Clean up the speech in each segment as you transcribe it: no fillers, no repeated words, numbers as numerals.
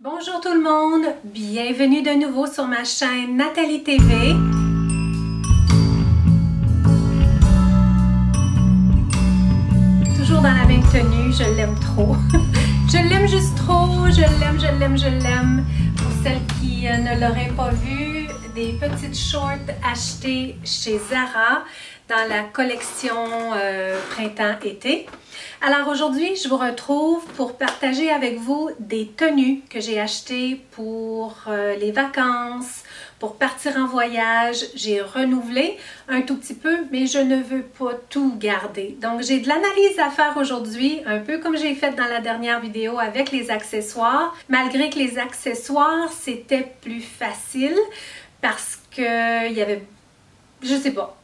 Bonjour tout le monde, bienvenue de nouveau sur ma chaîne Nathalie TV. Toujours dans la même tenue, je l'aime trop. Je l'aime juste trop, je l'aime. Pour celles qui ne l'auraient pas vu, des petites shorts achetées chez Zara dans la collection printemps-été. Alors aujourd'hui, je vous retrouve pour partager avec vous des tenues que j'ai achetées pour les vacances, pour partir en voyage. J'ai renouvelé un tout petit peu, mais je ne veux pas tout garder. Donc j'ai de l'analyse à faire aujourd'hui, un peu comme j'ai fait dans la dernière vidéo avec les accessoires. Malgré que les accessoires, c'était plus facile parce que il y avait, je sais pas.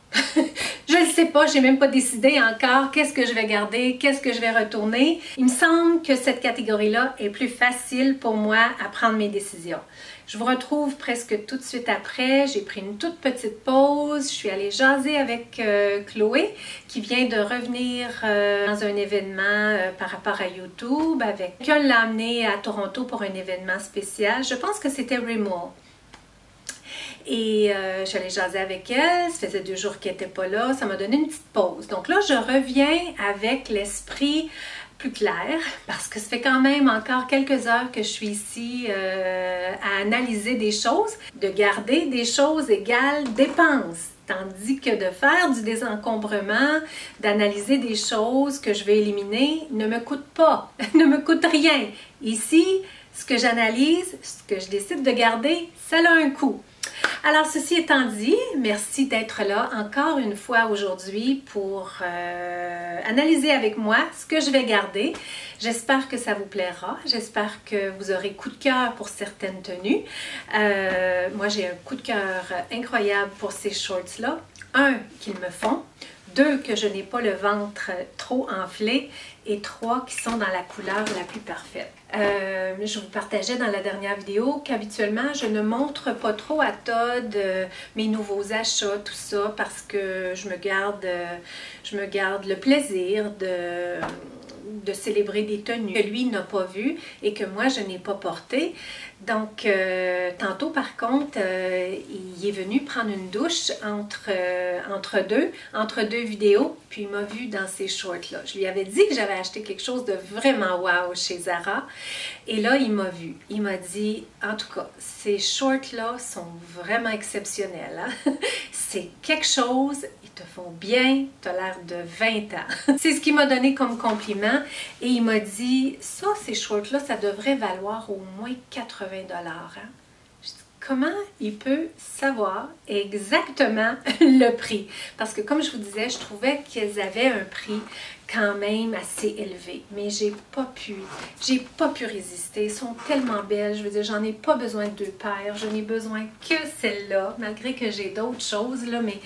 Je ne sais pas, j'ai même pas décidé encore qu'est-ce que je vais garder, qu'est-ce que je vais retourner. Il me semble que cette catégorie-là est plus facile pour moi à prendre mes décisions. Je vous retrouve presque tout de suite après. J'ai pris une toute petite pause. Je suis allée jaser avec Chloé qui vient de revenir dans un événement par rapport à YouTube. Quelqu'un l'a amenée à Toronto pour un événement spécial. Je pense que c'était Rimmel. Et j'allais jaser avec elle, ça faisait 2 jours qu'elle n'était pas là, ça m'a donné une petite pause. Donc là, je reviens avec l'esprit plus clair, parce que ça fait quand même encore quelques heures que je suis ici à analyser des choses. De garder des choses égale dépenses. Tandis que de faire du désencombrement, d'analyser des choses que je vais éliminer, ne me coûte pas, ne me coûte rien. Ici, ce que j'analyse, ce que je décide de garder, ça a un coût. Alors, ceci étant dit, merci d'être là encore une fois aujourd'hui pour analyser avec moi ce que je vais garder. J'espère que ça vous plaira. J'espère que vous aurez coup de cœur pour certaines tenues. Moi, j'ai un coup de cœur incroyable pour ces shorts-là. 1, qu'ils me font. 2, que je n'ai pas le ventre trop enflé. Et 3, qui sont dans la couleur la plus parfaite. Je vous partageais dans la dernière vidéo qu'habituellement, je ne montre pas trop à Todd mes nouveaux achats, tout ça, parce que je me garde le plaisir de célébrer des tenues que lui n'a pas vues et que moi, je n'ai pas portées. Donc, tantôt, par contre, il est venu prendre une douche entre deux vidéos, puis il m'a vu dans ces shorts-là. Je lui avais dit que j'avais acheté quelque chose de vraiment wow chez Zara, et là, il m'a vu. Il m'a dit, en tout cas, ces shorts-là sont vraiment exceptionnels. Hein? C'est quelque chose, ils te font bien, tu as l'air de 20 ans. C'est ce qu'il m'a donné comme compliment, et il m'a dit, ça, ces shorts-là, ça devrait valoir au moins 80 $. Hein? Je dis, comment il peut savoir exactement le prix? Parce que comme je vous disais, je trouvais qu'elles avaient un prix quand même assez élevé. Mais j'ai pas pu résister. Elles sont tellement belles. Je veux dire, j'en ai pas besoin de 2 paires. Je n'ai besoin que celle-là, malgré que j'ai d'autres choses, là. Mais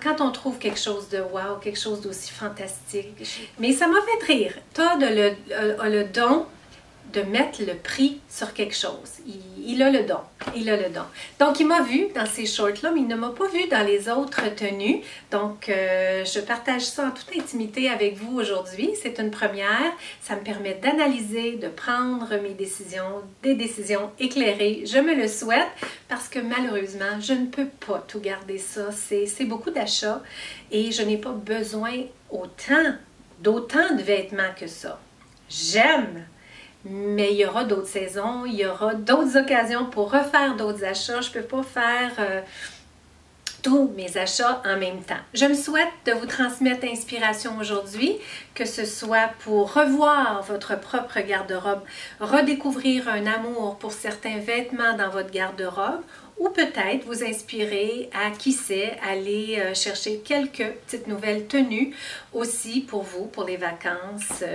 quand on trouve quelque chose de wow, quelque chose d'aussi fantastique. Mais ça m'a fait rire. Todd a le don de mettre le prix sur quelque chose. Il a le don. Il a le don. Donc, il m'a vu dans ces shorts-là, mais il ne m'a pas vu dans les autres tenues. Donc, je partage ça en toute intimité avec vous aujourd'hui. C'est une première. Ça me permet d'analyser, de prendre mes décisions, des décisions éclairées. Je me le souhaite parce que malheureusement, je ne peux pas tout garder ça. C'est beaucoup d'achats et je n'ai pas besoin d'autant de vêtements que ça. J'aime! Mais il y aura d'autres saisons, il y aura d'autres occasions pour refaire d'autres achats. Je ne peux pas faire tous mes achats en même temps. Je me souhaite de vous transmettre inspiration aujourd'hui, que ce soit pour revoir votre propre garde-robe, redécouvrir un amour pour certains vêtements dans votre garde-robe, ou peut-être vous inspirer à, qui sait, aller chercher quelques petites nouvelles tenues aussi pour vous, pour les vacances,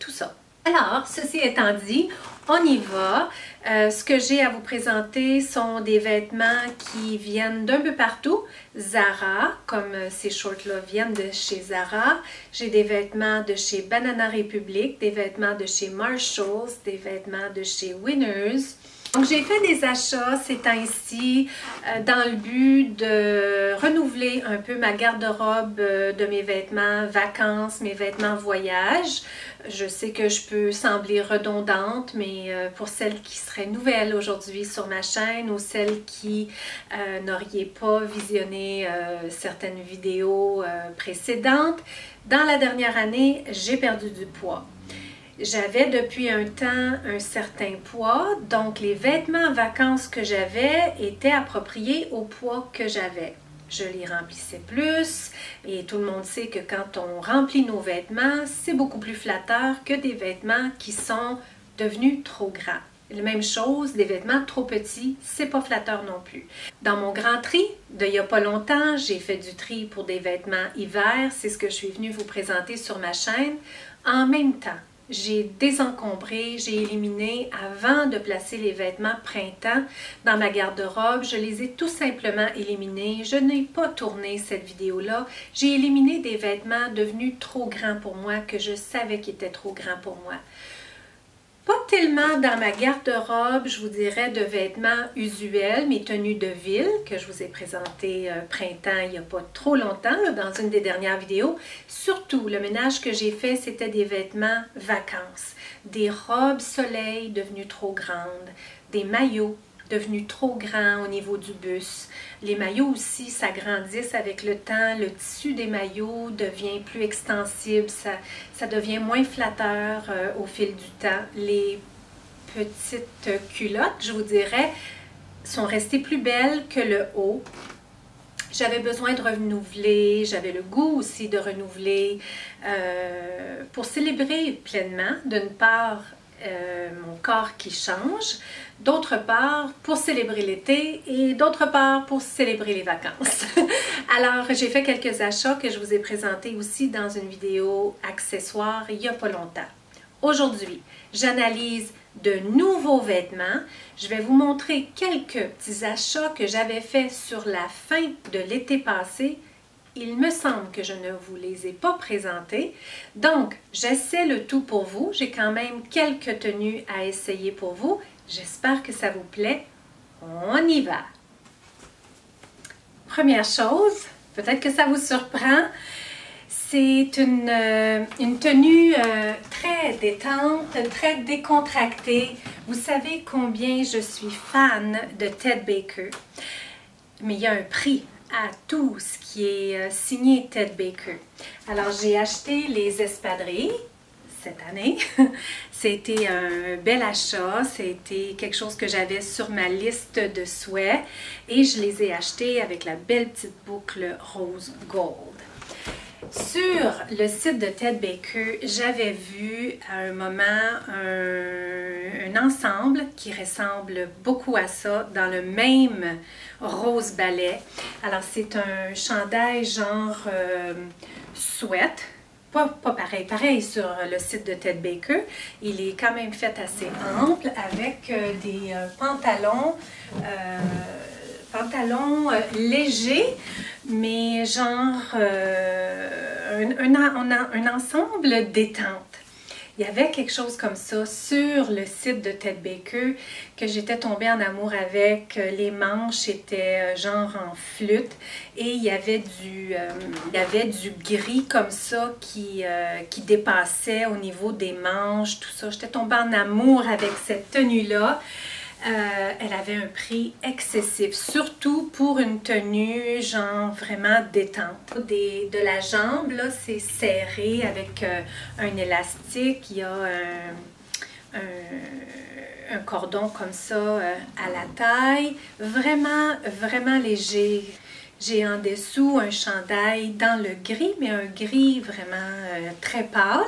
tout ça. Alors, ceci étant dit, on y va. Ce que j'ai à vous présenter sont des vêtements qui viennent d'un peu partout. Zara, comme ces shorts-là viennent de chez Zara. J'ai des vêtements de chez Banana Republic, des vêtements de chez Marshalls, des vêtements de chez Winners. Donc, j'ai fait des achats ces temps-ci dans le but de renouveler un peu ma garde-robe de mes vêtements vacances, mes vêtements voyage. Je sais que je peux sembler redondante, mais pour celles qui seraient nouvelles aujourd'hui sur ma chaîne ou celles qui n'auraient pas visionné certaines vidéos précédentes, dans la dernière année, j'ai perdu du poids. J'avais depuis un temps un certain poids, donc les vêtements vacances que j'avais étaient appropriés au poids que j'avais. Je les remplissais plus et tout le monde sait que quand on remplit nos vêtements, c'est beaucoup plus flatteur que des vêtements qui sont devenus trop grands. La même chose, des vêtements trop petits, c'est pas flatteur non plus. Dans mon grand tri d'il y a pas longtemps, j'ai fait du tri pour des vêtements hiver, c'est ce que je suis venue vous présenter sur ma chaîne. En même temps, j'ai désencombré, j'ai éliminé avant de placer les vêtements printemps dans ma garde-robe. Je les ai tout simplement éliminés. Je n'ai pas tourné cette vidéo-là. J'ai éliminé des vêtements devenus trop grands pour moi, que je savais qu'ils étaient trop grands pour moi. Pas tellement dans ma garde-robe, je vous dirais, de vêtements usuels, mes tenues de ville que je vous ai présentées printemps il n'y a pas trop longtemps, là, dans une des dernières vidéos. Surtout, le ménage que j'ai fait, c'était des vêtements vacances, des robes soleil devenues trop grandes, des maillots devenus trop grands au niveau du buste. Les maillots aussi s'agrandissent avec le temps, le tissu des maillots devient plus extensible, ça devient moins flatteur au fil du temps. Les petites culottes, je vous dirais, sont restées plus belles que le haut. J'avais besoin de renouveler, j'avais le goût aussi de renouveler pour célébrer pleinement, d'une part, mon corps qui change, d'autre part pour célébrer l'été et d'autre part pour célébrer les vacances. Alors j'ai fait quelques achats que je vous ai présentés aussi dans une vidéo accessoire il n'y a pas longtemps. Aujourd'hui, j'analyse de nouveaux vêtements. Je vais vous montrer quelques petits achats que j'avais faits sur la fin de l'été passé. Il me semble que je ne vous les ai pas présentés. Donc, j'essaie le tout pour vous. J'ai quand même quelques tenues à essayer pour vous. J'espère que ça vous plaît. On y va! Première chose, peut-être que ça vous surprend, c'est une tenue très détente, très décontractée. Vous savez combien je suis fan de Ted Baker. Mais il y a un prix à tout ce qui est signé Ted Baker. Alors, j'ai acheté les espadrilles cette année. C'était un bel achat. C'était quelque chose que j'avais sur ma liste de souhaits et je les ai achetés avec la belle petite boucle rose gold. Sur le site de Ted Baker, j'avais vu à un moment un ensemble qui ressemble beaucoup à ça, dans le même rose balai. Alors, c'est un chandail genre sweat. Pas pareil sur le site de Ted Baker. Il est quand même fait assez ample avec des pantalons légers, mais genre un ensemble détente. Il y avait quelque chose comme ça sur le site de Ted Baker que j'étais tombée en amour avec. Les manches étaient genre en flûte et il y avait du gris comme ça qui dépassait au niveau des manches, tout ça. J'étais tombée en amour avec cette tenue-là. Elle avait un prix excessif, surtout pour une tenue genre vraiment détente. De la jambe, là, c'est serré avec un élastique. Il y a un cordon comme ça à la taille. Vraiment, vraiment léger. J'ai en dessous un chandail dans le gris, mais un gris vraiment très pâle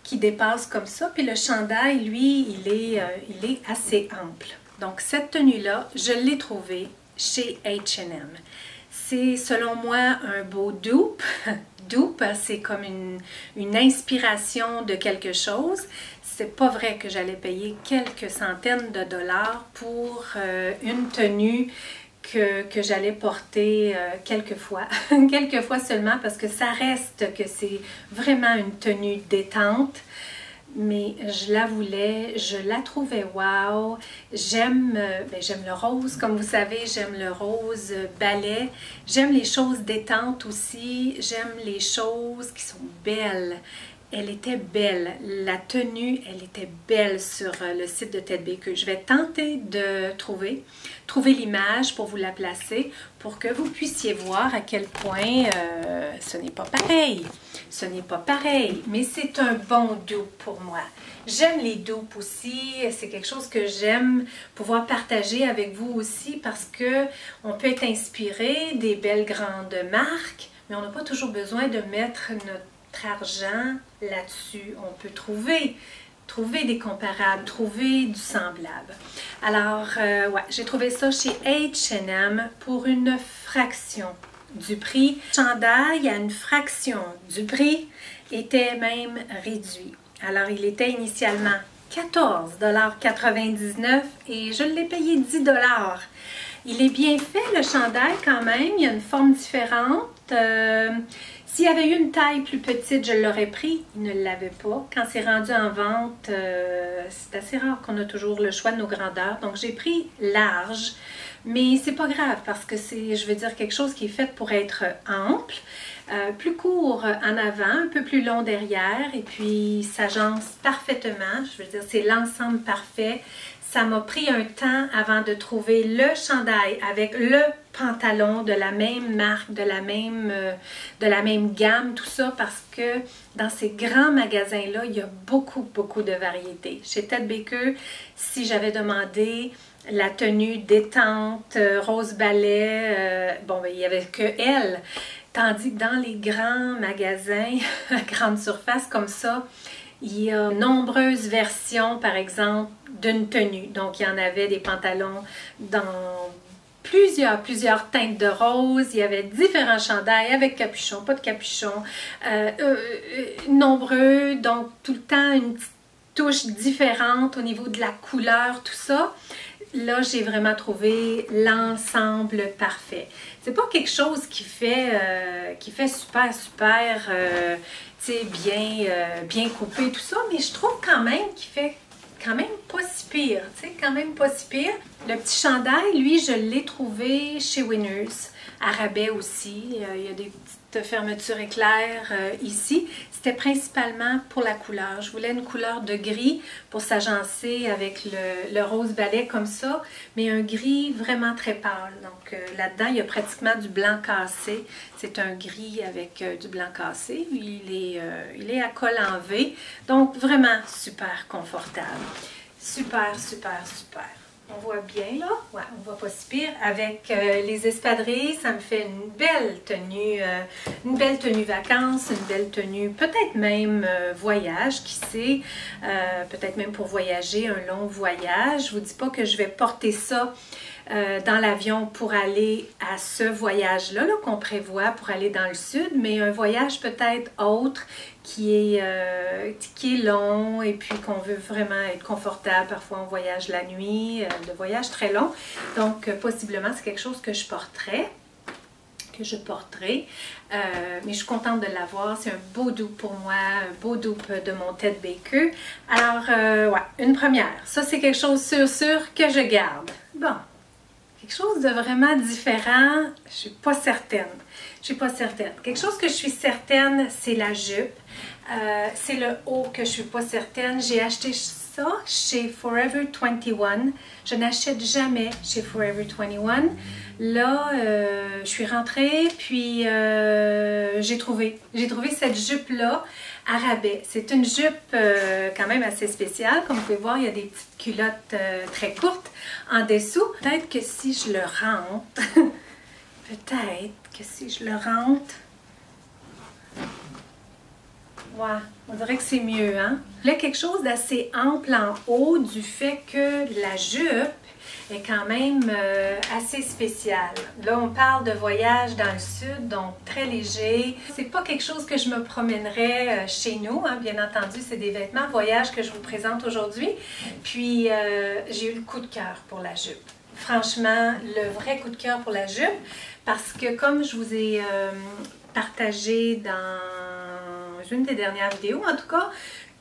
qui dépasse comme ça. Puis le chandail, lui, il est assez ample. Donc, cette tenue-là, je l'ai trouvée chez H&M. C'est, selon moi, un beau dupe. Dupe, c'est comme une inspiration de quelque chose. C'est pas vrai que j'allais payer quelques centaines de dollars pour une tenue que j'allais porter quelques fois seulement, parce que ça reste que c'est vraiment une tenue détente. mais je la voulais, je la trouvais wow. J'aime le rose, comme vous savez, j'aime le rose balai. J'aime les choses détentes aussi, j'aime les choses qui sont belles. Elle était belle, la tenue, elle était belle sur le site de Ted Baker. Je vais tenter de trouver l'image pour vous la placer, pour que vous puissiez voir à quel point ce n'est pas pareil. Ce n'est pas pareil, mais c'est un bon dupe pour moi. J'aime les dupes aussi, c'est quelque chose que j'aime pouvoir partager avec vous aussi parce que on peut être inspiré des belles grandes marques, mais on n'a pas toujours besoin de mettre notre argent là-dessus. On peut trouver des comparables, trouver du semblable. Alors, ouais, j'ai trouvé ça chez H&M pour une fraction du prix. Le chandail à une fraction du prix était même réduit. Alors, il était initialement 14,99 $ et je l'ai payé 10 $. Il est bien fait, le chandail, quand même. Il y a une forme différente. S'il y avait eu une taille plus petite, je l'aurais pris. Il ne l'avait pas. Quand c'est rendu en vente, c'est assez rare qu'on a toujours le choix de nos grandeurs. Donc, j'ai pris large. Mais c'est pas grave parce que c'est, je veux dire, quelque chose qui est fait pour être ample, plus court en avant, un peu plus long derrière. Et puis, ça s'agence parfaitement. Je veux dire, c'est l'ensemble parfait. Ça m'a pris un temps avant de trouver le chandail avec le pantalon de la même marque, de la même gamme, tout ça, parce que dans ces grands magasins-là, il y a beaucoup de variétés. Chez Ted Baker, si j'avais demandé la tenue détente, rose balai, bon, ben, il n'y avait que elle. Tandis que dans les grands magasins à grande surface comme ça, il y a de nombreuses versions, par exemple, d'une tenue. Donc, il y en avait des pantalons dans plusieurs teintes de rose. Il y avait différents chandails avec capuchon, pas de capuchon, nombreux. Donc, tout le temps, une petite touche différente au niveau de la couleur, tout ça. Là, j'ai vraiment trouvé l'ensemble parfait. C'est pas quelque chose qui fait super, tu sais, bien coupé, tout ça, mais je trouve quand même qu'il fait quand même pas si pire, tu sais, quand même pas si pire. Le petit chandail, lui, je l'ai trouvé chez Winners, à rabais aussi. Il y a des petites fermetures éclairs ici. C'était principalement pour la couleur. Je voulais une couleur de gris pour s'agencer avec le rose balai comme ça, mais un gris vraiment très pâle. Donc là-dedans, il y a pratiquement du blanc cassé. C'est un gris avec du blanc cassé. Il est à col en V. Donc vraiment super confortable. Super. On voit bien là, ouais, on voit pas si pire. Avec les espadrilles, ça me fait une belle tenue vacances, une belle tenue, peut-être même voyage, qui sait, peut-être même pour voyager, un long voyage. Je vous dis pas que je vais porter ça dans l'avion pour aller à ce voyage-là qu'on prévoit pour aller dans le sud, mais un voyage peut-être autre qui est long et puis qu'on veut vraiment être confortable. Parfois on voyage la nuit, de voyages très longs. Donc possiblement c'est quelque chose que je porterai. Mais je suis contente de l'avoir. C'est un beau dupe pour moi, un beau dupe de mon Ted Baker. Alors, ouais, une première. Ça, c'est quelque chose sûr que je garde. Bon, quelque chose de vraiment différent, je suis pas certaine. Quelque chose que je suis certaine, c'est la jupe. C'est le haut que je suis pas certaine. J'ai acheté ça chez Forever 21. Je n'achète jamais chez Forever 21. Là, je suis rentrée, puis j'ai trouvé cette jupe-là à rabais. C'est une jupe quand même assez spéciale. Comme vous pouvez voir, il y a des petites culottes très courtes en dessous. Peut-être que si je le rentre, ouais, on dirait que c'est mieux, hein? Là, quelque chose d'assez ample en haut du fait que la jupe est quand même assez spéciale. Là, on parle de voyage dans le sud, donc très léger. C'est pas quelque chose que je me promènerais chez nous, hein. Bien entendu, c'est des vêtements voyage que je vous présente aujourd'hui. Puis, j'ai eu le coup de cœur pour la jupe. Franchement, le vrai coup de cœur pour la jupe, parce que comme je vous ai partagé dans une des dernières vidéos, en tout cas,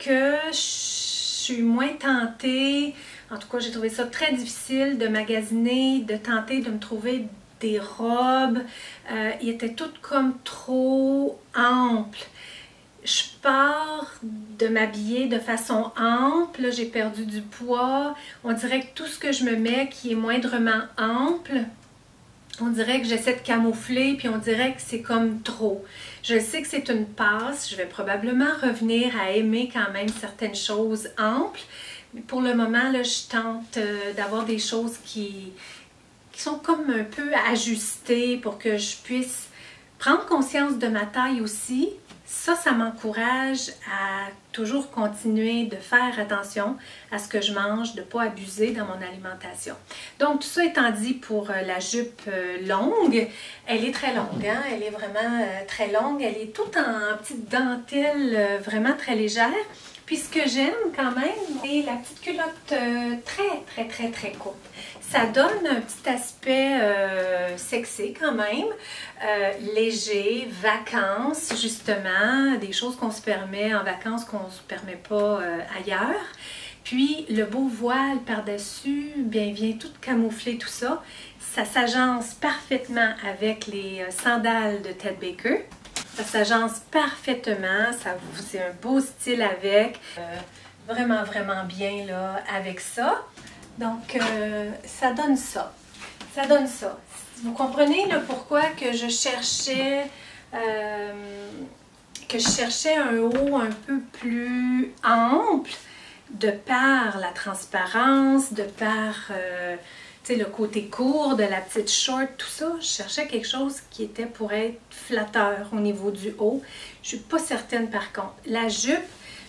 que je suis moins tentée, en tout cas j'ai trouvé ça très difficile de magasiner, de tenter de me trouver des robes. Ils étaient toutes comme trop amples. Je pars de m'habiller de façon ample, j'ai perdu du poids. On dirait que tout ce que je me mets qui est moindrement ample, on dirait que j'essaie de camoufler, puis on dirait que c'est comme trop. Je sais que c'est une passe, je vais probablement revenir à aimer quand même certaines choses amples, mais pour le moment, là, je tente d'avoir des choses qui sont comme un peu ajustées pour que je puisse prendre conscience de ma taille aussi. Ça m'encourage à toujours continuer de faire attention à ce que je mange, de ne pas abuser dans mon alimentation. Donc, tout ça étant dit pour la jupe longue, elle est très longue, hein? Elle est vraiment très longue. Elle est toute en petite dentelle vraiment très légère. Puis ce que j'aime quand même, c'est la petite culotte très courte. Ça donne un petit aspect sexy quand même, léger, vacances justement, des choses qu'on se permet en vacances qu'on ne se permet pas ailleurs. Puis le beau voile par-dessus, bien vient tout camoufler tout ça. Ça s'agence parfaitement avec les sandales de Ted Baker. Ça s'agence parfaitement, c'est un beau style avec, vraiment bien là avec ça. Donc ça donne ça, ça donne ça. Vous comprenez là, pourquoi que je cherchais un haut un peu plus ample, de par la transparence, de par le côté court de la petite short, tout ça. Je cherchais quelque chose qui était pour être flatteur au niveau du haut. Je suis pas certaine par contre. La jupe,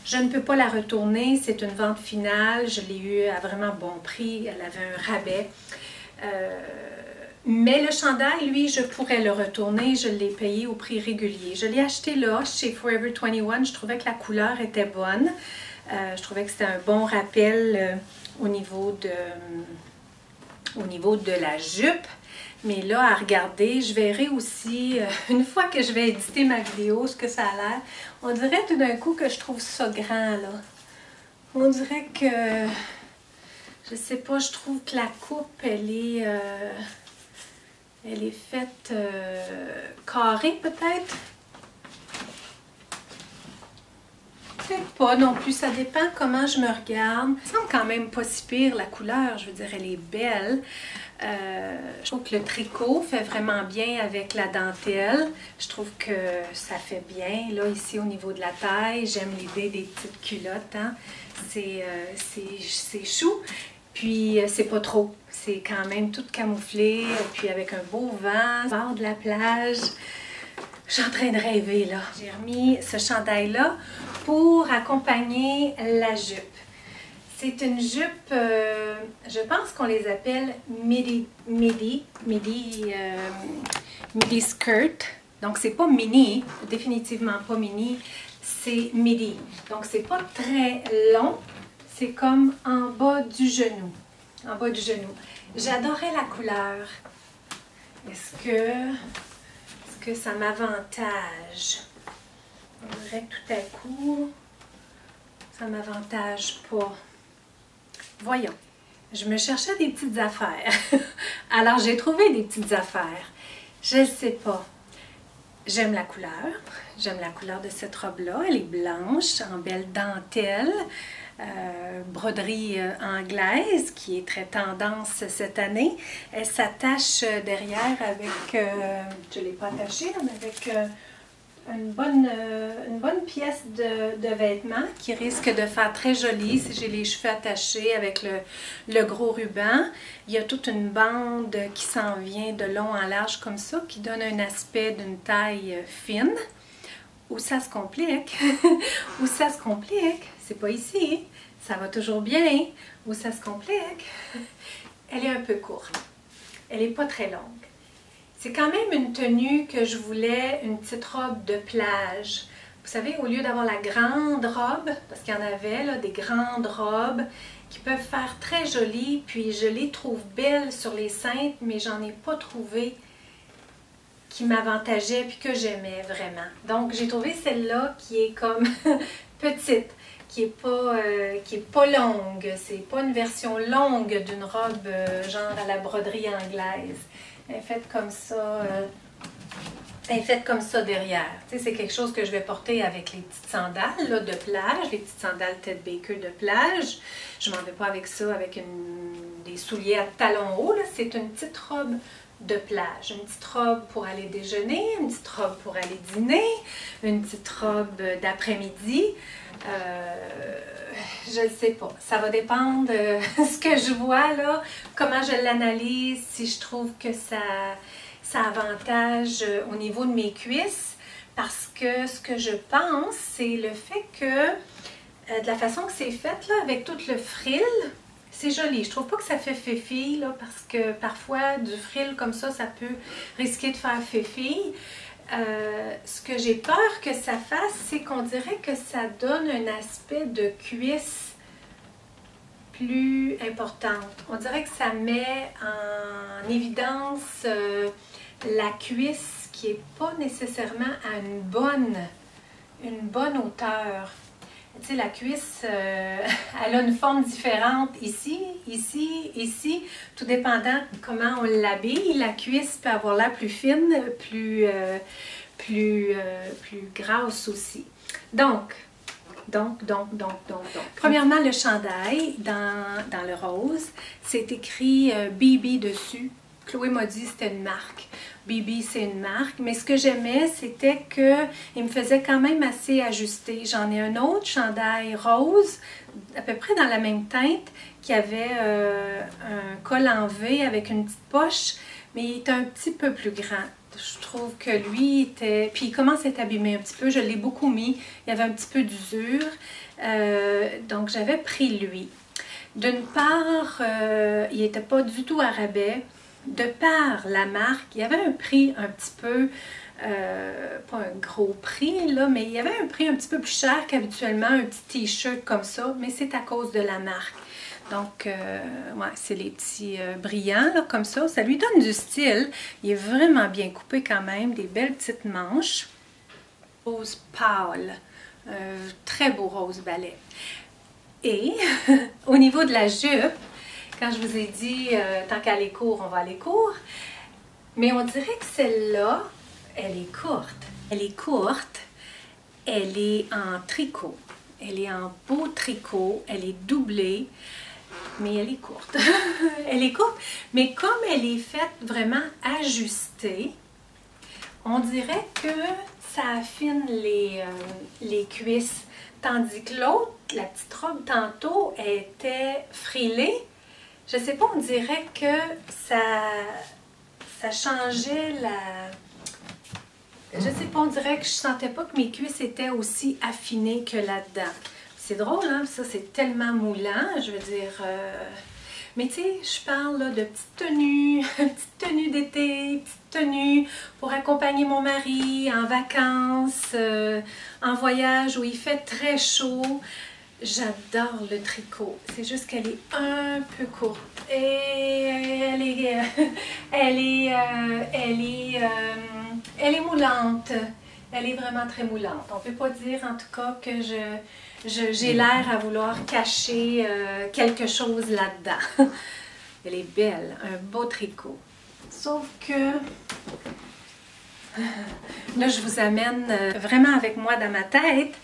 je ne peux pas la retourner. C'est une vente finale. Je l'ai eue à vraiment bon prix. Elle avait un rabais. Mais le chandail, lui, je pourrais le retourner. Je l'ai payé au prix régulier. Je l'ai acheté là, chez Forever 21. Je trouvais que la couleur était bonne. Je trouvais que c'était un bon rappel au niveau de la jupe. Mais là, à regarder, je verrai aussi, une fois que je vais éditer ma vidéo, ce que ça a l'air. On dirait tout d'un coup que je trouve ça grand, là. On dirait que, je sais pas, je trouve que la coupe, elle est faite carrée, peut-être. Peut-être pas non plus, ça dépend comment je me regarde. Ça semble quand même pas si pire la couleur, je veux dire, elle est belle. Je trouve que le tricot fait vraiment bien avec la dentelle. Je trouve que ça fait bien, là, ici au niveau de la taille. J'aime l'idée des petites culottes, hein. C'est chou, puis c'est pas trop. C'est quand même tout camouflé, puis avec un beau vent, bord de la plage. Je suis en train de rêver, là. J'ai remis ce chandail-là pour accompagner la jupe. C'est une jupe, je pense qu'on les appelle midi skirt. Donc, c'est pas mini, définitivement pas mini, c'est midi. Donc, c'est pas très long, c'est comme en bas du genou. En bas du genou. J'adorais la couleur. Est-ce que ça m'avantage? On dirait que tout à coup, ça m'avantage pas. Voyons, je me cherchais des petites affaires. Alors, j'ai trouvé des petites affaires. Je ne sais pas. J'aime la couleur. J'aime la couleur de cette robe-là. Elle est blanche, en belle dentelle. Broderie anglaise, qui est très tendance cette année. Elle s'attache derrière avec, je ne l'ai pas attachée, mais avec une bonne pièce de vêtement qui risque de faire très joli si j'ai les cheveux attachés avec le gros ruban. Il y a toute une bande qui s'en vient de long en large comme ça, qui donne un aspect d'une taille fine. Où ça se complique? Où ça se complique? C'est pas ici. Ça va toujours bien. Où ça se complique? Elle est un peu courte. Elle n'est pas très longue. C'est quand même une tenue que je voulais, une petite robe de plage. Vous savez, au lieu d'avoir la grande robe, parce qu'il y en avait là, des grandes robes qui peuvent faire très jolies, puis je les trouve belles sur les cintres, mais j'en ai pas trouvé qui m'avantageait puis que j'aimais vraiment. Donc, j'ai trouvé celle-là qui est comme petite, qui est pas longue. C'est pas une version longue d'une robe genre à la broderie anglaise. Elle est faite comme ça. Elle est faite comme ça derrière. Tu sais, c'est quelque chose que je vais porter avec les petites sandales là, de plage, les petites sandales Ted Baker de plage. Je m'en vais pas avec ça, avec des souliers à talons hauts. C'est une petite robe de plage. Une petite robe pour aller déjeuner, une petite robe pour aller dîner, une petite robe d'après-midi. Je ne sais pas. Ça va dépendre de ce que je vois là, comment je l'analyse, si je trouve que ça avantage au niveau de mes cuisses. Parce que ce que je pense, c'est le fait que de la façon que c'est fait là, avec tout le frill, c'est joli. Je trouve pas que ça fait féfille, là, parce que parfois, du frill comme ça peut risquer de faire féfille. Ce que j'ai peur que ça fasse, c'est qu'on dirait que ça donne un aspect de cuisse plus importante. On dirait que ça met en évidence la cuisse qui n'est pas nécessairement à une bonne hauteur. Tu sais, la cuisse, elle a une forme différente ici, ici, ici, tout dépendant de comment on l'habille. La cuisse peut avoir l'air plus fine, plus grasse aussi. Donc. Premièrement, le chandail dans le rose, c'est écrit BB dessus. Chloé m'a dit que c'était une marque. BB, c'est une marque. Mais ce que j'aimais, c'était qu'il me faisait quand même assez ajusté. J'en ai un autre chandail rose, à peu près dans la même teinte, qui avait un col en V avec une petite poche, mais il était un petit peu plus grand. Je trouve que lui était... Puis il commence à être abîmé un petit peu. Je l'ai beaucoup mis. Il y avait un petit peu d'usure. Donc j'avais pris lui. D'une part, il n'était pas du tout à rabais. De par la marque, il y avait un prix un petit peu, pas un gros prix, là, mais il y avait un prix un petit peu plus cher qu'habituellement, un petit t-shirt comme ça, mais c'est à cause de la marque. Donc, ouais, c'est les petits brillants, là, comme ça. Ça lui donne du style. Il est vraiment bien coupé quand même, des belles petites manches. Rose pâle, très beau rose balai. Et, au niveau de la jupe, quand je vous ai dit, tant qu'à aller court, on va aller court. Mais on dirait que celle-là, elle est courte. Elle est courte, elle est en tricot. Elle est en beau tricot, elle est doublée, mais elle est courte. Elle est courte, mais comme elle est faite vraiment ajustée, on dirait que ça affine les cuisses. Tandis que l'autre, la petite robe tantôt, elle était frilée. Je sais pas, on dirait que ça changeait la... Je sais pas, on dirait que je sentais pas que mes cuisses étaient aussi affinées que là-dedans. C'est drôle, hein? Ça, c'est tellement moulant, je veux dire... Mais tu sais, je parle là, de petites tenues d'été, petites tenues pour accompagner mon mari en vacances, en voyage où il fait très chaud. J'adore le tricot. C'est juste qu'elle est un peu courte. Et elle est moulante. Elle est vraiment très moulante. On ne peut pas dire en tout cas que j'ai l'air à vouloir cacher quelque chose là-dedans. Elle est belle. Un beau tricot. Sauf que... Là, je vous amène vraiment avec moi dans ma tête.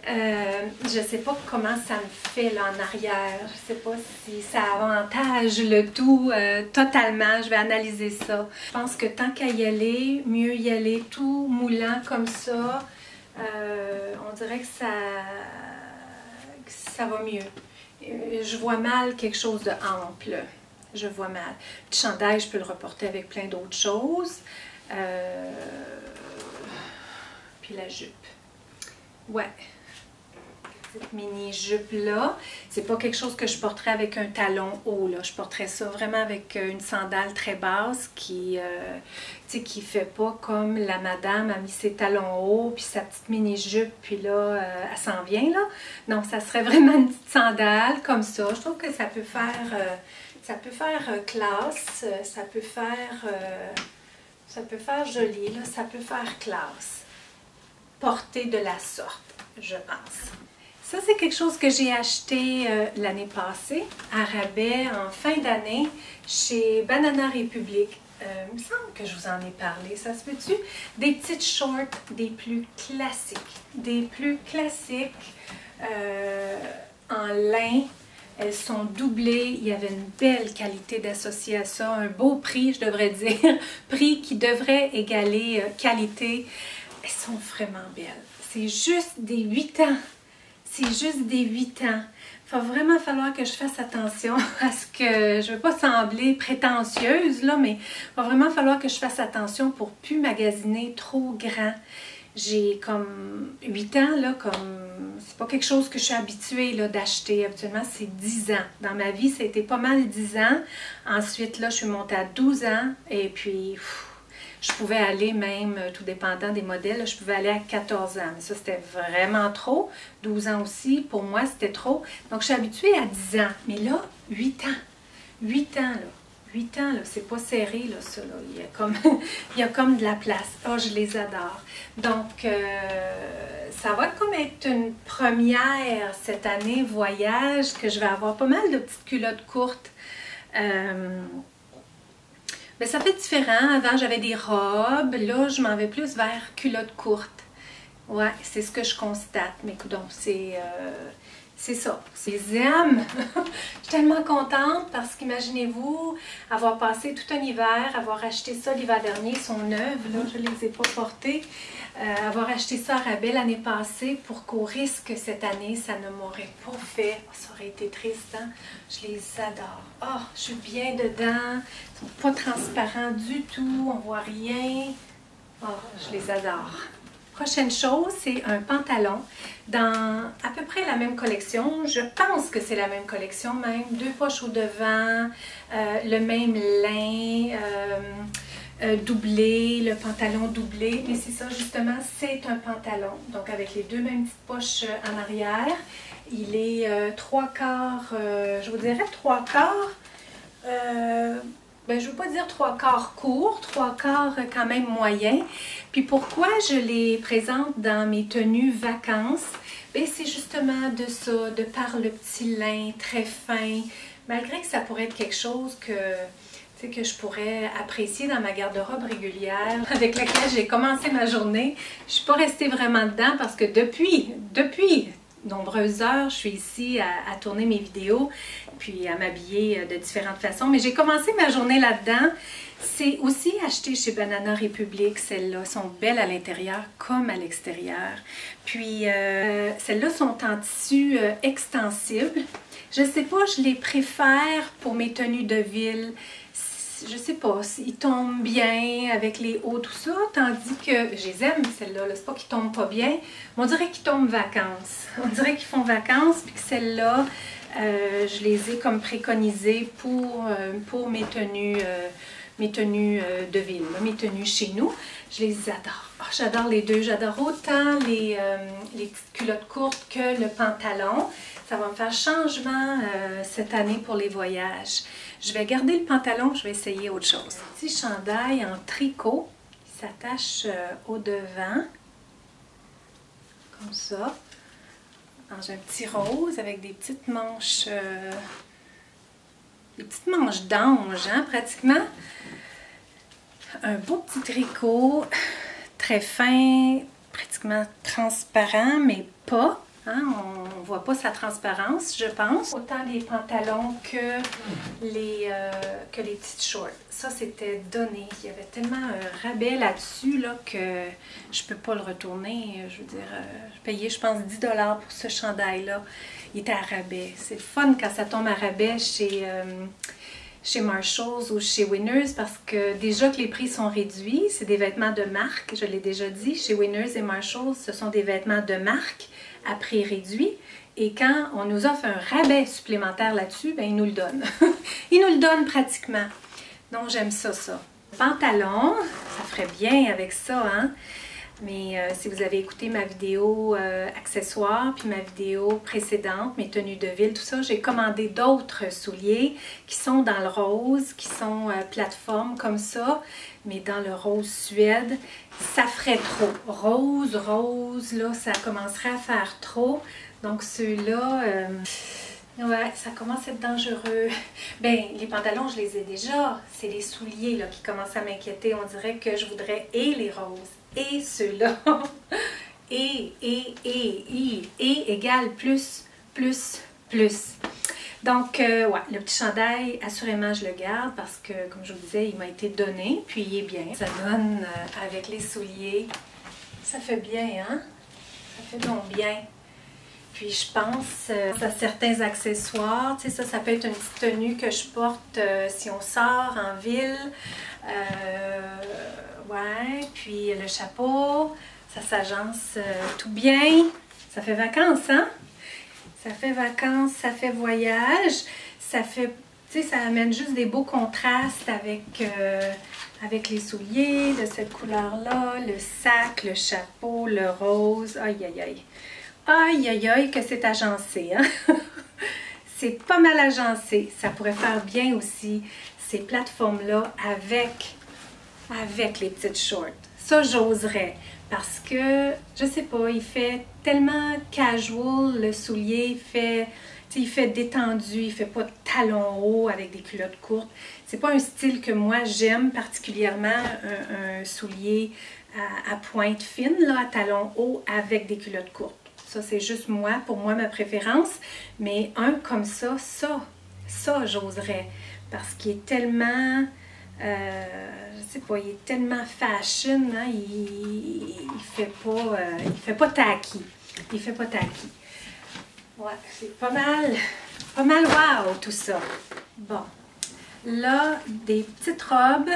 Je ne sais pas comment ça me fait là en arrière. Je ne sais pas si ça avantage le tout totalement. Je vais analyser ça. Je pense que tant qu'à y aller, mieux y aller tout moulant comme ça. On dirait que ça va mieux. Je vois mal quelque chose de ample. Je vois mal. Le chandail, je peux le reporter avec plein d'autres choses. Puis la jupe. Ouais. Cette mini jupe là, c'est pas quelque chose que je porterais avec un talon haut là. Je porterais ça vraiment avec une sandale très basse qui fait pas comme la madame a mis ses talons hauts puis sa petite mini jupe puis là elle s'en vient là. Non, ça serait vraiment une petite sandale comme ça. Je trouve que ça peut faire classe, ça peut faire joli, là, ça peut faire classe. Porter de la sorte, je pense. Ça, c'est quelque chose que j'ai acheté l'année passée, à rabais, en fin d'année, chez Banana Republic. Il me semble que je vous en ai parlé, ça se peut-tu? Des petites shorts, des plus classiques. Des plus classiques en lin. Elles sont doublées. Il y avait une belle qualité d'associé à ça. Un beau prix, je devrais dire. Prix qui devrait égaler qualité. Elles sont vraiment belles. C'est juste des 8 ans. C'est juste des 8 ans. Il va vraiment falloir que je fasse attention à ce que... Je ne veux pas sembler prétentieuse, là, mais il va vraiment falloir que je fasse attention pour ne plus magasiner trop grand. J'ai comme 8 ans, là, comme... C'est pas quelque chose que je suis habituée d'acheter. Habituellement, c'est 10 ans. Dans ma vie, ça a été pas mal 10 ans. Ensuite, là, je suis montée à 12 ans. Et puis... je pouvais aller même, tout dépendant des modèles, je pouvais aller à 14 ans. Mais ça, c'était vraiment trop. 12 ans aussi, pour moi, c'était trop. Donc, je suis habituée à 10 ans. Mais là, 8 ans. 8 ans, là. 8 ans, là, c'est pas serré, là, ça, là. Il y a comme de la place. Oh, je les adore. Donc, ça va comme être une première cette année, voyage, que je vais avoir pas mal de petites culottes courtes. Mais ça fait différent. Avant, j'avais des robes. Là, je m'en vais plus vers culottes courtes. Ouais, c'est ce que je constate. Mais écoute, c'est ça. Je les aime. Je suis tellement contente parce qu'imaginez-vous avoir passé tout un hiver, avoir acheté ça l'hiver dernier, ils sont neuves, là, je ne les ai pas portées. Avoir acheté ça à rabais l'année passée pour qu'au risque cette année, ça ne m'aurait pas fait. Ça aurait été triste, hein? Je les adore. Oh, je suis bien dedans. Ils ne sont pas transparents du tout. On ne voit rien. Oh, je les adore. Prochaine chose, c'est un pantalon dans à peu près la même collection. Je pense que c'est la même collection même. 2 poches au devant, le même lin, doublé, le pantalon doublé. Mais c'est ça justement, c'est un pantalon. Donc avec les 2 mêmes petites poches en arrière. Il est 3/4, je vous dirais 3/4. Ben, je ne veux pas dire 3/4 court, 3/4 quand même moyen. Puis pourquoi je les présente dans mes tenues vacances? Ben, c'est justement de ça, de par le petit lin très fin. Malgré que ça pourrait être quelque chose que je pourrais apprécier dans ma garde-robe régulière, avec laquelle j'ai commencé ma journée. Je ne suis pas restée vraiment dedans parce que depuis nombreuses heures, je suis ici à tourner mes vidéos, puis à m'habiller de différentes façons. Mais j'ai commencé ma journée là-dedans. C'est aussi acheté chez Banana Republic. Celles-là sont belles à l'intérieur comme à l'extérieur. Puis celles-là sont en tissu extensible. Je sais pas, je les préfère pour mes tenues de ville. Je sais pas, ils tombent bien avec les hauts, tout ça, tandis que, je les aime celles-là, c'est pas qu'ils tombent pas bien, mais on dirait qu'ils tombent vacances. On dirait qu'ils font vacances, puis que celles-là, je les ai comme préconisées pour mes tenues de ville, mes tenues chez nous. Je les adore. Oh, j'adore les deux. J'adore autant les petites culottes courtes que le pantalon. Ça va me faire changement cette année pour les voyages. Je vais garder le pantalon, je vais essayer autre chose. Un petit chandail en tricot qui s'attache au devant, comme ça, dans un petit rose avec des petites manches d'ange, hein, pratiquement. Un beau petit tricot, très fin, pratiquement transparent, mais pas. Hein, on ne voit pas sa transparence, je pense. Autant les pantalons que les petites shorts. Ça, c'était donné. Il y avait tellement un rabais là-dessus là, que je ne peux pas le retourner. Je veux dire, j'ai payé, je pense, 10 $ pour ce chandail-là. Il était à rabais. C'est fun quand ça tombe à rabais chez Marshalls ou chez Winners parce que déjà que les prix sont réduits, c'est des vêtements de marque, je l'ai déjà dit. Chez Winners et Marshalls, ce sont des vêtements de marque à prix réduit. Et quand on nous offre un rabais supplémentaire là-dessus, ben, ils nous le donnent. Ils nous le donnent pratiquement. Donc, j'aime ça. Pantalon, ça ferait bien avec ça, hein? Mais si vous avez écouté ma vidéo accessoires, puis ma vidéo précédente, mes tenues de ville, tout ça, j'ai commandé d'autres souliers qui sont dans le rose, qui sont plateforme comme ça, mais dans le rose suède. Ça ferait trop. Rose, là, ça commencerait à faire trop. Donc ceux-là, ouais, ça commence à être dangereux. Ben, les pantalons, je les ai déjà. C'est les souliers là, qui commencent à m'inquiéter. On dirait que je voudrais et les roses et ceux-là. Et égale plus, plus, plus. Donc, ouais, le petit chandail, assurément, je le garde parce que, comme je vous disais, il m'a été donné, puis il est bien. Ça donne avec les souliers. Ça fait bien, hein? Ça fait donc bien. Puis, je pense à certains accessoires. Tu sais, ça peut être une petite tenue que je porte si on sort en ville. Ouais, puis le chapeau, ça s'agence tout bien. Ça fait vacances, hein? Ça fait vacances, ça fait voyage, ça fait, tu sais, ça amène juste des beaux contrastes avec les souliers de cette couleur-là, le sac, le chapeau, le rose. Aïe, aïe, aïe. Aïe, aïe, aïe, que c'est agencé, hein? C'est pas mal agencé. Ça pourrait faire bien aussi ces plateformes-là avec les petites shorts. Ça, j'oserais. Parce que, je sais pas, il fait tellement casual, le soulier, il fait détendu, il fait pas de talons hauts avec des culottes courtes. C'est pas un style que moi j'aime particulièrement, un soulier à pointe fine, là, à talons hauts avec des culottes courtes. Ça, c'est juste moi, pour moi, ma préférence. Mais un comme ça, j'oserais. Parce qu'il est tellement... je sais pas, il est tellement fashion, hein, il fait pas tacky. Il fait pas tacky. Ouais, c'est pas mal wow tout ça. Bon, là, des petites robes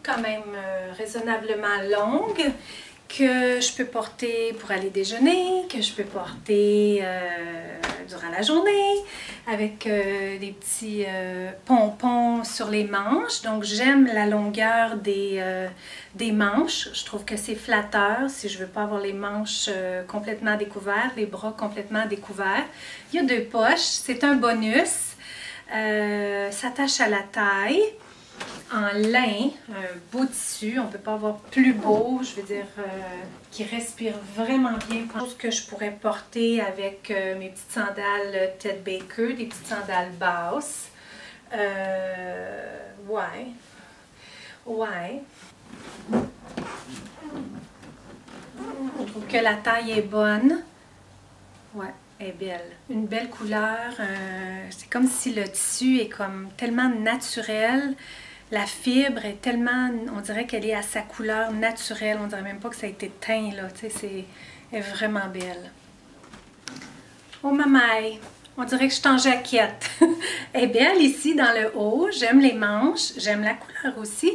quand même raisonnablement longues, que je peux porter pour aller déjeuner, que je peux porter durant la journée, avec des petits pompons sur les manches. Donc, j'aime la longueur des manches. Je trouve que c'est flatteur si je ne veux pas avoir les manches complètement découvertes, les bras complètement découverts. Il y a 2 poches, c'est un bonus. S'attache à la taille. En lin, un beau tissu, on ne peut pas avoir plus beau, je veux dire, qui respire vraiment bien. Chose que je pourrais porter avec mes petites sandales Ted Baker, des petites sandales basses. Ouais. Je trouve que la taille est bonne. Ouais, elle est belle. Une belle couleur. C'est comme si le tissu est comme tellement naturel. La fibre est tellement, on dirait qu'elle est à sa couleur naturelle. On dirait même pas que ça a été teint, là. Tu sais, elle est vraiment belle. Oh mamaï, on dirait que je suis en jaquette. Elle est belle ici dans le haut. J'aime les manches. J'aime la couleur aussi.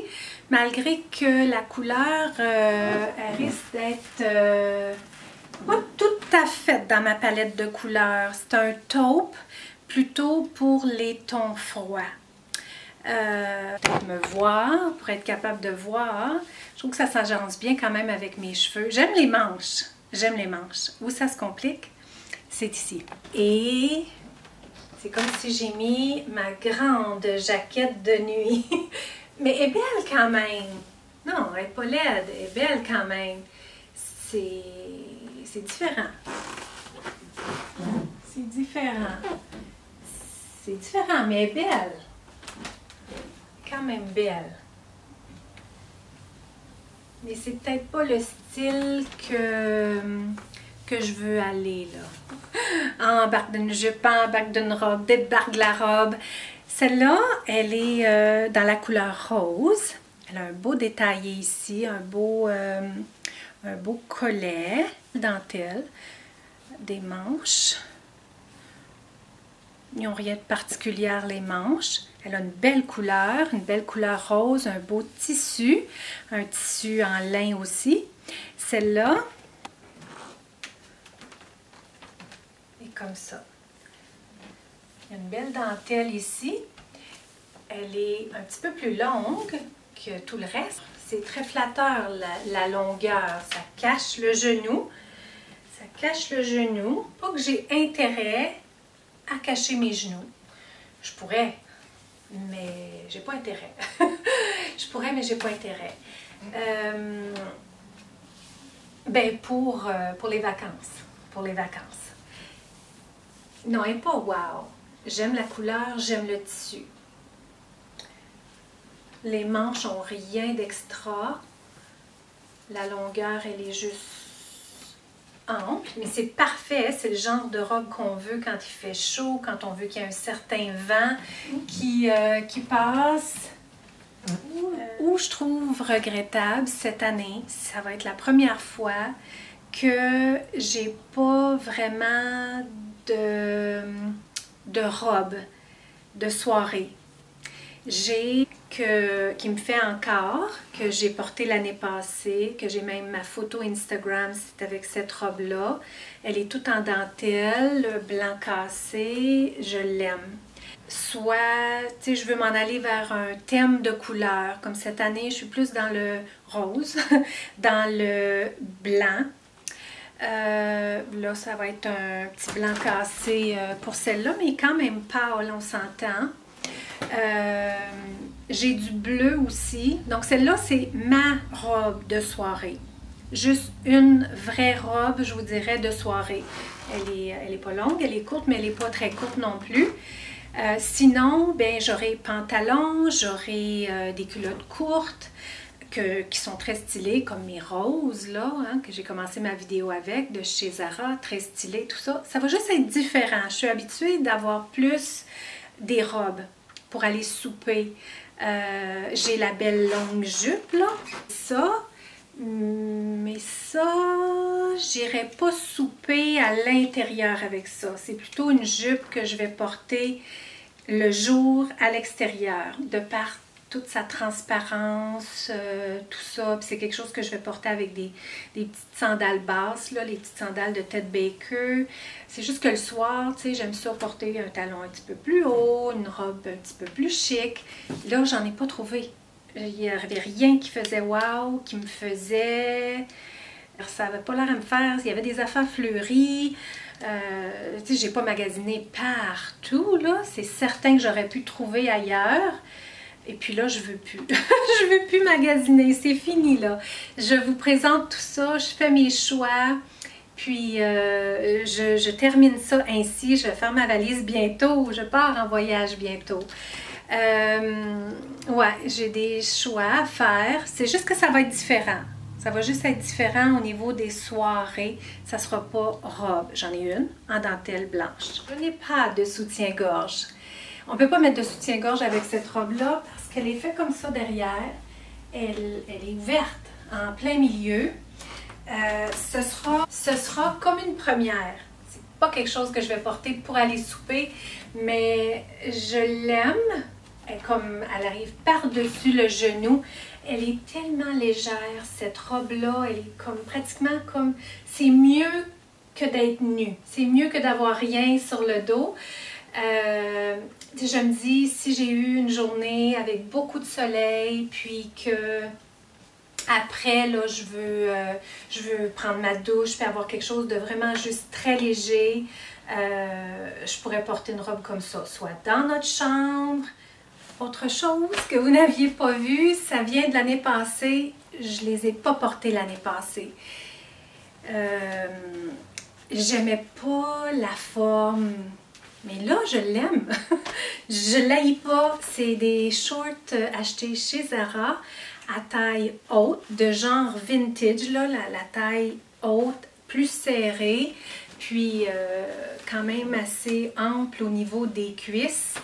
Malgré que la couleur, elle risque d'être pas tout à fait dans ma palette de couleurs. C'est un taupe plutôt pour les tons froids. Me voir, pour être capable de voir. Je trouve que ça s'agence bien quand même avec mes cheveux. J'aime les manches. J'aime les manches. Où ça se complique, c'est ici. Et c'est comme si j'ai mis ma grande jaquette de nuit. Mais elle est belle quand même. Non, elle n'est pas laide. Elle est belle quand même. C'est différent. C'est différent. C'est différent, mais elle est belle. Quand même belle. Mais c'est peut-être pas le style que je veux aller là. Embarque d'une jupe, embarque d'une robe, débarque de la robe. Celle-là, elle est dans la couleur rose. Elle a un beau détaillé ici, un beau collet, dentelle, des manches. Ils n'ont rien de particulier les manches. Elle a une belle couleur rose, un beau tissu, un tissu en lin aussi. Celle-là est comme ça. Il y a une belle dentelle ici. Elle est un petit peu plus longue que tout le reste. C'est très flatteur la longueur. Ça cache le genou. Ça cache le genou. Pas que j'ai intérêt à cacher mes genoux. Je pourrais, mais j'ai pas intérêt. Je pourrais, mais j'ai pas intérêt. Ben pour les vacances. pour les vacances. Non, elle n'est pas wow. J'aime la couleur, j'aime le tissu. Les manches ont rien d'extra. La longueur, elle est juste ample, mais c'est parfait. C'est le genre de robe qu'on veut quand il fait chaud, quand on veut qu'il y ait un certain vent qui passe. Où je trouve regrettable cette année, ça va être la première fois que j'ai pas vraiment de robe de soirée. J'ai qui me fait encore, que j'ai porté l'année passée, que j'ai même ma photo Instagram, c'est avec cette robe-là. Elle est toute en dentelle, blanc cassé, je l'aime. Soit, tu sais, je veux m'en aller vers un thème de couleur, comme cette année, je suis plus dans le rose, dans le blanc. Là, ça va être un petit blanc cassé pour celle-là, mais quand même pâle, on s'entend. J'ai du bleu aussi. Donc, celle-là, c'est ma robe de soirée. Juste une vraie robe, je vous dirais, de soirée. Elle est pas longue, elle est courte, mais elle n'est pas très courte non plus. Sinon, ben, j'aurai pantalon, j'aurai des culottes courtes qui sont très stylées, comme mes roses, là, hein, que j'ai commencé ma vidéo avec, de chez Zara, très stylées, tout ça. Ça va juste être différent. Je suis habituée d'avoir plus des robes pour aller souper. J'ai la belle longue jupe, là. Mais ça, j'irai pas souper à l'intérieur avec ça. C'est plutôt une jupe que je vais porter le jour à l'extérieur, de par toute sa transparence, tout ça. Puis c'est quelque chose que je vais porter avec des petites sandales basses, là, les petites sandales de Ted Baker. C'est juste que le soir, tu sais, j'aime ça porter un talon un petit peu plus haut, une robe un petit peu plus chic. Là, j'en ai pas trouvé. Il n'y avait rien qui faisait wow, qui me faisait... Ça n'avait pas l'air à me faire. Il y avait des affaires fleuries. Tu sais, j'ai pas magasiné partout, là. C'est certain que j'aurais pu trouver ailleurs. Et puis là, je veux plus. Je veux plus magasiner. C'est fini, là. Je vous présente tout ça. Je fais mes choix. Puis, je termine ça ainsi. Je vais faire ma valise bientôt. Je pars en voyage bientôt. Ouais, j'ai des choix à faire. C'est juste que ça va être différent. Ça va juste être différent au niveau des soirées. Ça ne sera pas robe. J'en ai une en dentelle blanche. Je n'ai pas de soutien-gorge. On ne peut pas mettre de soutien-gorge avec cette robe-là parce qu'elle est faite comme ça derrière. Elle est ouverte en plein milieu. Ce sera comme une première. C'est pas quelque chose que je vais porter pour aller souper, mais je l'aime. Elle arrive par-dessus le genou. Elle est tellement légère, cette robe-là. Elle est pratiquement comme... C'est mieux que d'être nue. C'est mieux que d'avoir rien sur le dos. Je me dis, si j'ai eu une journée avec beaucoup de soleil, puis que après, là, je veux prendre ma douche, puis avoir quelque chose de vraiment juste très léger, je pourrais porter une robe comme ça, soit dans notre chambre. Autre chose que vous n'aviez pas vu, ça vient de l'année passée, je les ai pas portées l'année passée. J'aimais pas la forme. Mais là, je l'aime. Je ne l'haïs pas. C'est des shorts achetés chez Zara à taille haute, de genre vintage, là, la taille haute, plus serrée, puis quand même assez ample au niveau des cuisses.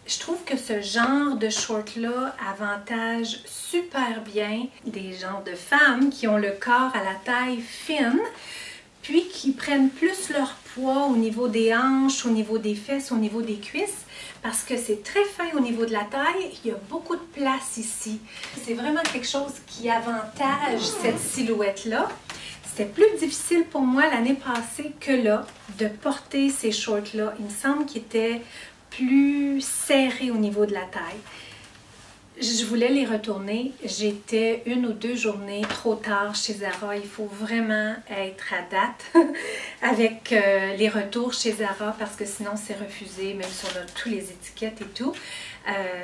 Je trouve que ce genre de short-là avantage super bien des genres de femmes qui ont le corps à la taille fine, puis qui prennent plus leur poids au niveau des hanches, au niveau des fesses, au niveau des cuisses, parce que c'est très fin au niveau de la taille, il y a beaucoup de place ici. C'est vraiment quelque chose qui avantage cette silhouette-là. C'était plus difficile pour moi l'année passée que là, de porter ces shorts-là. Il me semble qu'ils étaient plus serrés au niveau de la taille. Je voulais les retourner. J'étais une ou deux journées trop tard chez Zara. Il faut vraiment être à date avec les retours chez Zara parce que sinon c'est refusé, même si on a toutes les étiquettes et tout.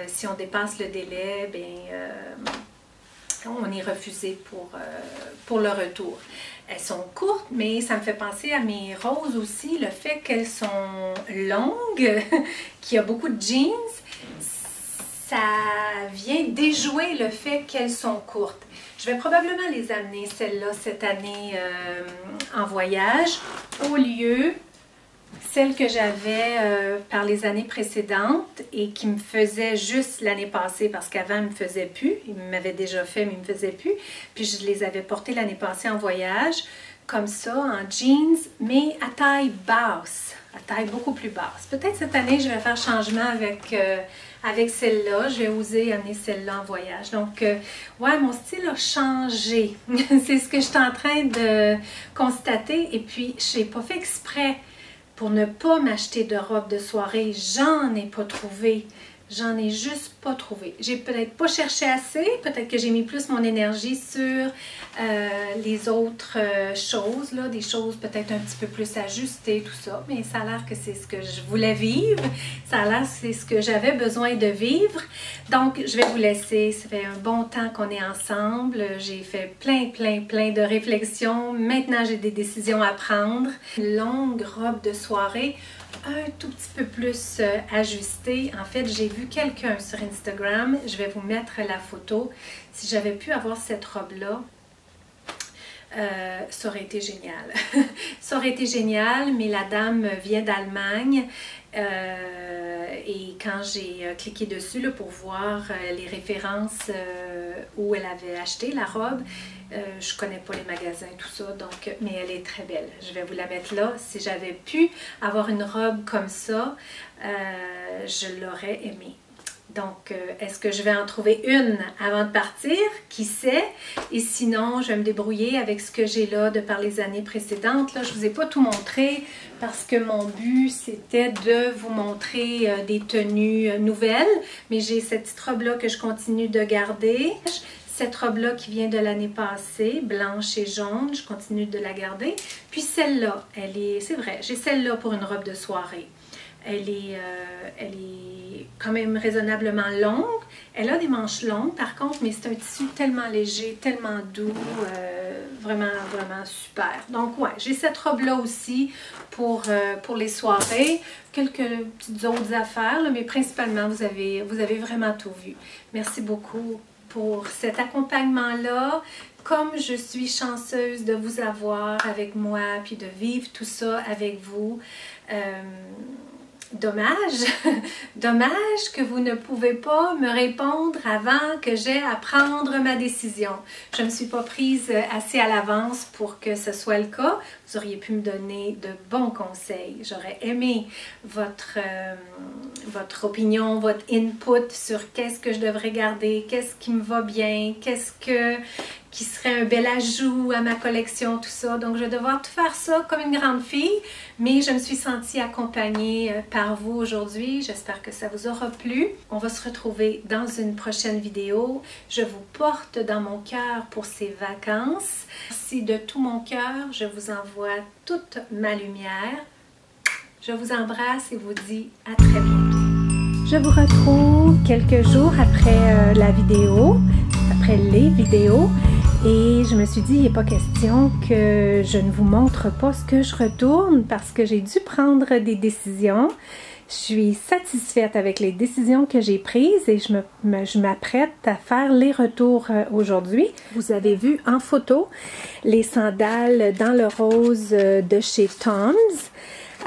Si on dépasse le délai, ben on est refusé pour le retour. Elles sont courtes, mais ça me fait penser à mes roses aussi, le fait qu'elles sont longues, qu'il y a beaucoup de jeans, ça vient déjouer le fait qu'elles sont courtes. Je vais probablement les amener, celles-là, cette année en voyage, au lieu celles que j'avais par les années précédentes et qui me faisaient juste l'année passée parce qu'avant, ils ne me faisaient plus. Ils m'avaient déjà fait, mais ils ne me faisaient plus. Puis je les avais portées l'année passée en voyage, comme ça, en jeans, mais à taille basse, à taille beaucoup plus basse. Peut-être cette année, je vais faire changement avec celle-là. Je vais oser amener celle-là en voyage. Donc, ouais, mon style a changé. C'est ce que je suis en train de constater. Et puis, je n'ai pas fait exprès pour ne pas m'acheter de robe de soirée. J'en ai pas trouvé. J'en ai juste pas trouvé. J'ai peut-être pas cherché assez. Peut-être que j'ai mis plus mon énergie sur les autres choses, là, des choses peut-être un petit peu plus ajustées, tout ça. Mais ça a l'air que c'est ce que je voulais vivre. Ça a l'air que c'est ce que j'avais besoin de vivre. Donc, je vais vous laisser. Ça fait un bon temps qu'on est ensemble. J'ai fait plein de réflexions. Maintenant, j'ai des décisions à prendre. Une longue robe de soirée, un tout petit peu plus ajustée. En fait, j'ai vu quelqu'un sur Instagram. Je vais vous mettre la photo. Si j'avais pu avoir cette robe-là, ça aurait été génial. Ça aurait été génial, mais la dame vient d'Allemagne et quand j'ai cliqué dessus là, pour voir les références où elle avait acheté la robe, je connais pas les magasins, tout ça, donc, mais elle est très belle. Je vais vous la mettre là. Si j'avais pu avoir une robe comme ça, je l'aurais aimée. Donc, est-ce que je vais en trouver une avant de partir? Qui sait? Et sinon, je vais me débrouiller avec ce que j'ai là de par les années précédentes. Là, je ne vous ai pas tout montré parce que mon but, c'était de vous montrer des tenues nouvelles. Mais j'ai cette petite robe-là que je continue de garder. Cette robe-là qui vient de l'année passée, blanche et jaune, je continue de la garder. Puis celle-là, elle est, c'est vrai, j'ai celle-là pour une robe de soirée. Elle est quand même raisonnablement longue. Elle a des manches longues par contre, mais c'est un tissu tellement léger, tellement doux, vraiment super. Donc ouais, j'ai cette robe-là aussi pour les soirées. Quelques petites autres affaires, là, mais principalement, vous avez vraiment tout vu. Merci beaucoup pour cet accompagnement-là. Comme je suis chanceuse de vous avoir avec moi, puis de vivre tout ça avec vous. Dommage, dommage que vous ne pouvez pas me répondre avant que j'aie à prendre ma décision. Je ne me suis pas prise assez à l'avance pour que ce soit le cas. Vous auriez pu me donner de bons conseils. J'aurais aimé votre opinion, votre input sur qu'est-ce que je devrais garder, qu'est-ce qui me va bien, qu'est-ce qui serait un bel ajout à ma collection, tout ça. Donc, je vais devoir tout faire ça comme une grande fille, mais je me suis sentie accompagnée par vous aujourd'hui. J'espère que ça vous aura plu. On va se retrouver dans une prochaine vidéo. Je vous porte dans mon cœur pour ces vacances. Merci de tout mon cœur. Je vous envoie toute ma lumière. Je vous embrasse et vous dis à très bientôt. Je vous retrouve quelques jours après la vidéo, après les vidéos. Et je me suis dit, il n'est pas question que je ne vous montre pas ce que je retourne parce que j'ai dû prendre des décisions. Je suis satisfaite avec les décisions que j'ai prises et je m'apprête à faire les retours aujourd'hui. Vous avez vu en photo les sandales dans le rose de chez Tom's.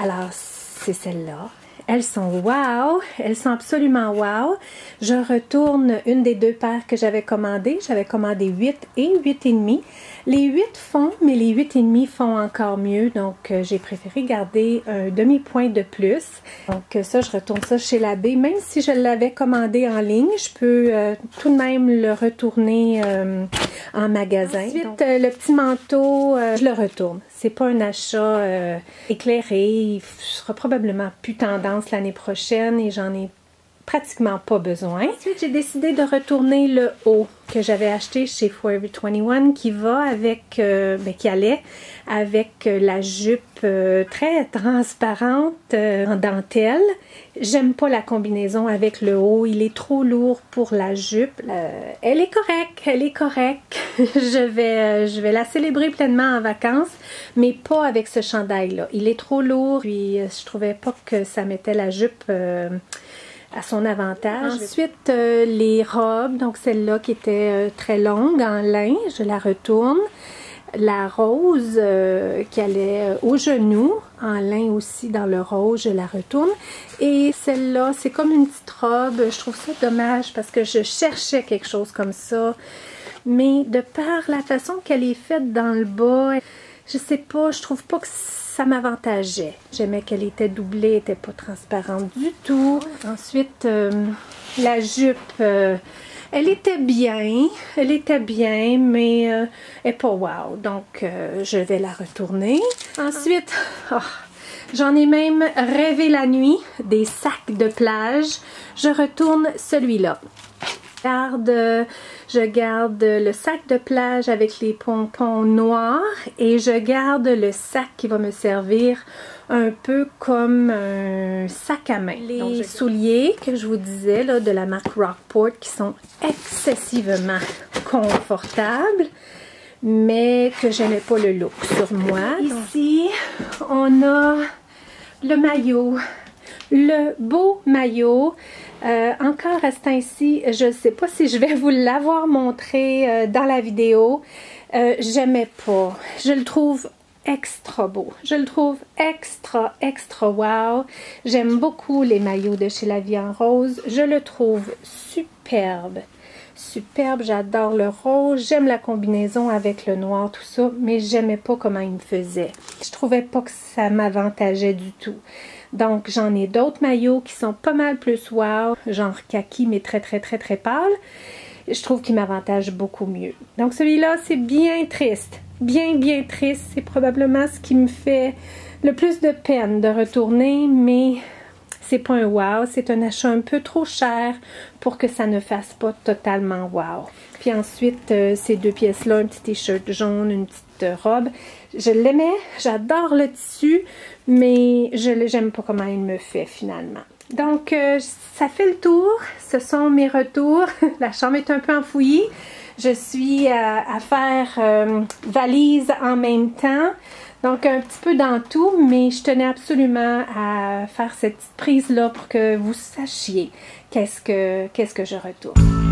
Alors, c'est celle-là. Elles sont wow! Elles sont absolument wow! Je retourne une des deux paires que j'avais commandées. J'avais commandé 8 et 8,5. Les 8 font, mais les 8,5 font encore mieux. Donc, j'ai préféré garder un demi-point de plus. Donc, ça, je retourne ça chez Labé. Même si je l'avais commandé en ligne, je peux tout de même le retourner en magasin. Ensuite, donc, le petit manteau, je le retourne. C'est pas un achat éclairé. Il sera probablement plus tendance l'année prochaine et j'en ai pratiquement pas besoin. Ensuite, j'ai décidé de retourner le haut que j'avais acheté chez Forever 21 qui va avec, qui allait avec la jupe très transparente en dentelle. J'aime pas la combinaison avec le haut, il est trop lourd pour la jupe. Elle est correcte, je vais la célébrer pleinement en vacances, mais pas avec ce chandail-là. Il est trop lourd, puis je trouvais pas que ça mettait la jupe à son avantage. Ensuite, les robes, donc celle-là qui était très longue en lin, je la retourne. La rose qui allait au genou, en lin aussi dans le rose, je la retourne. Et celle-là, c'est comme une petite robe. Je trouve ça dommage parce que je cherchais quelque chose comme ça. Mais de par la façon qu'elle est faite dans le bas, je sais pas, je trouve pas que ça m'avantageait. J'aimais qu'elle était doublée, elle était pas transparente du tout. Ensuite, la jupe... elle était bien, mais elle n'est pas wow, donc je vais la retourner. Ensuite, j'en ai même rêvé la nuit, des sacs de plage. Je retourne celui-là. Je garde le sac de plage avec les pompons noirs et je garde le sac qui va me servir un peu comme un sac à main. Les souliers que je vous disais là, de la marque Rockport qui sont excessivement confortables mais que je n'aimais pas le look sur moi. Ici, on a le maillot. Le beau maillot, encore restant ici, je ne sais pas si je vais vous l'avoir montré dans la vidéo. J'aimais pas. Je le trouve extra beau. Je le trouve extra wow. J'aime beaucoup les maillots de chez La Vie en Rose. Je le trouve superbe. Superbe, j'adore le rose, j'aime la combinaison avec le noir, tout ça, mais j'aimais pas comment il me faisait. Je trouvais pas que ça m'avantageait du tout. Donc, j'en ai d'autres maillots qui sont pas mal plus wow, genre kaki, mais très pâle. Je trouve qu'il m'avantage beaucoup mieux. Donc, celui-là, c'est bien triste. Bien triste. C'est probablement ce qui me fait le plus de peine de retourner, mais c'est pas un wow. C'est un achat un peu trop cher pour que ça ne fasse pas totalement wow. Puis ensuite, ces deux pièces-là, un petit t-shirt jaune, une petite robe. Je l'aimais, j'adore le tissu, mais j'aime pas comment il me fait finalement. Donc, ça fait le tour. Ce sont mes retours. La chambre est un peu enfouie. Je suis à faire valise en même temps. Donc, un petit peu dans tout, mais je tenais absolument à faire cette petite prise-là pour que vous sachiez qu'est-ce que je retourne.